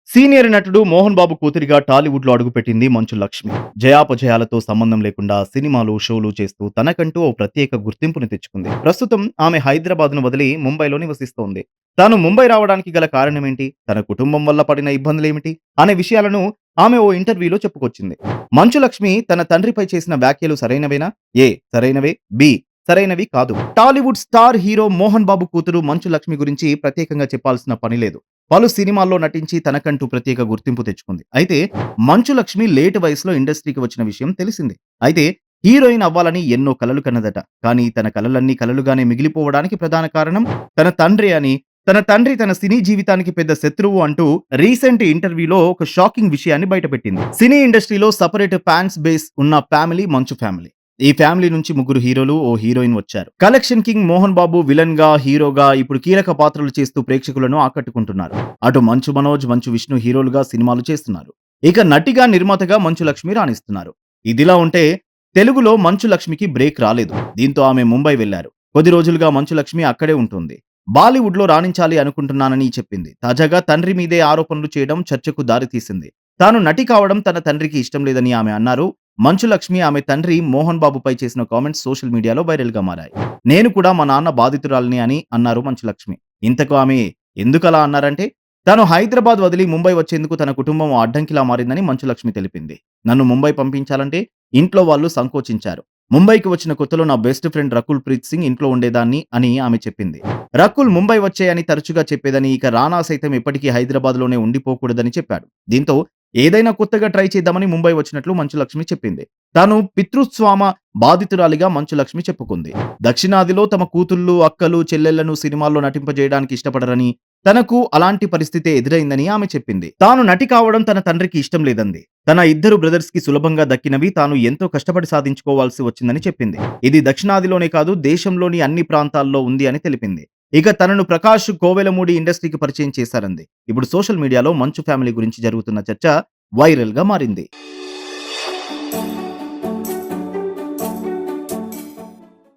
Senior నటుడు మోహన్ బాబు కూతురిగా టాలీవుడ్‌లో అడుగుపెట్టింది మంచు లక్ష్మి. జయాపజయాలతో సంబంధం లేకుండా సినిమాలు, షోలు చేస్తూ తనకంటూ ఓ ప్రత్యేక గుర్తింపుని తెచ్చుకుంది. ప్రస్తుతం ఆమె హైదరాబాద్‌ను వదిలి ముంబైలో నివసిస్తోంది. తాను ముంబై రావడానికి గల కారణమేంటి? తన కుటుంబం వల్ల పడిన ఇబ్బందులేమిటి? అనే విషయాలను ఆమె ఓ ఇంటర్వ్యూలో చెప్పుకొచ్చింది. మంచు లక్ష్మి తన తండ్రిపై చేసిన వ్యాఖ్యలు సరైనవేనా? ఏ. సరైనవే. బి. సరైనవి కాదు. టాలీవుడ్ స్టార్ హీరో మోహన్ బాబు కూతురు మంచు లక్ష్మి గురించి ప్రత్యేకంగా చెప్పాల్సిన పని లేదు. పలు సినిమాల్లో నటించి తనకంటూ ప్రత్యేక గుర్తింపు తెచ్చుకుంది. అయితే మంచు లక్ష్మి లేట్ వయసులో ఇండస్ట్రీకి వచ్చిన విషయం తెలిసిందే. అయితే హీరోయిన్ అవ్వాలని ఎన్నో కలలు కన్నదట. కానీ తన కలలన్నీ కలలుగానే మిగిలిపోవడానికి ప్రధాన కారణం తన తండ్రే అని, తన తండ్రి తన సినీ జీవితానికి పెద్ద శత్రువు అంటూ రీసెంట్ ఇంటర్వ్యూలో ఒక షాకింగ్ విషయాన్ని బయటపెట్టింది. సినీ ఇండస్ట్రీలో సెపరేట్ ఫ్యాన్స్ బేస్ ఉన్న ఫ్యామిలీ మంచు ఫ్యామిలీ. ఈ ఫ్యామిలీ నుంచి ముగ్గురు హీరోలు, ఓ హీరోయిన్ వచ్చారు. Collection king Mohan Babu villain గా, హీరోగా ఇప్పుడు కీలక పాత్రలు చేస్తూ ప్రేక్షకులను ఆకట్టుకుంటున్నారు. అటు మంచు మనోజ్, మంచు విష్ణు హీరోలుగా సినిమాలు చేస్తున్నారు. ఇక నటిగా, నిర్మాతగా మంచు లక్ష్మి రాణిస్తున్నారు. ఇదిలా ఉంటే తెలుగులో మంచు లక్ష్మికి బ్రేక్ రాలేదు. దీంతో ఆమె ముంబై వెళ్లారు. కొద్ది రోజులుగా మంచు లక్ష్మి అక్కడే ఉంటుంది. బాలీవుడ్ లో రాణించాలి అనుకుంటున్నానని చెప్పింది. తాజాగా తండ్రి మీదే ఆరోపణలు చేయడం చర్చకు దారితీసింది. తాను నటి కావడం తన తండ్రికి ఇష్టం లేదని ఆమె అన్నారు. మంచు లక్ష్మి ఆమె తండ్రి మోహన్ బాబుపై చేసిన కామెంట్స్ సోషల్ మీడియాలో వైరల్ గా మారాయి. నేను కూడా మా నాన్న బాధితురాలిని అని అన్నారు మంచు లక్ష్మి. ఇంతకు ఆమె ఎందుకలా అన్నారంటే, తాను హైదరాబాద్ వదిలి ముంబై వచ్చేందుకు తన కుటుంబం ఓ అడ్డంకిలా మారిందని మంచు లక్ష్మి తెలిపింది. నన్ను ముంబై పంపించాలంటే ఇంట్లో వాళ్ళు సంకోచించారు. ముంబైకి వచ్చిన కొత్తలో నా బెస్ట్ ఫ్రెండ్ రకుల్ ప్రీత్ సింగ్ ఇంట్లో ఉండేదాన్ని అని ఆమె చెప్పింది. రకుల్ ముంబై వచ్చేయని తరచుగా చెప్పేదని, ఇక రానా సైతం ఎప్పటికీ హైదరాబాద్ లోనే ఉండిపోకూడదని చెప్పాడు. దీంతో ఏదైనా కొత్తగా ట్రై చేద్దామని ముంబై వచ్చినట్లు మంచు లక్ష్మి చెప్పింది. తాను పితృస్వామ బాధితురాలిగా మంచు లక్ష్మి చెప్పుకుంది. దక్షిణాదిలో తమ కూతుళ్ళు, అక్కలు, చెల్లెళ్లను సినిమాల్లో నటింపజేయడానికి ఇష్టపడరని, తనకు అలాంటి పరిస్థితే ఎదురైందని ఆమె చెప్పింది. తాను నటి కావడం తన తండ్రికి ఇష్టం లేదంది. తన ఇద్దరు బ్రదర్స్ కి సులభంగా దక్కినవి తాను ఎంతో కష్టపడి సాధించుకోవాల్సి వచ్చిందని చెప్పింది. ఇది దక్షిణాదిలోనే కాదు, దేశంలోని అన్ని ప్రాంతాల్లో ఉంది అని తెలిపింది. ఇక తనను ప్రకాష్ కోవెలమూడి ఇండస్ట్రీకి పరిచయం చేశారంది. ఇప్పుడు సోషల్ మీడియాలో మంచు ఫ్యామిలీ గురించి జరుగుతున్న చర్చ వైరల్ గా మారింది.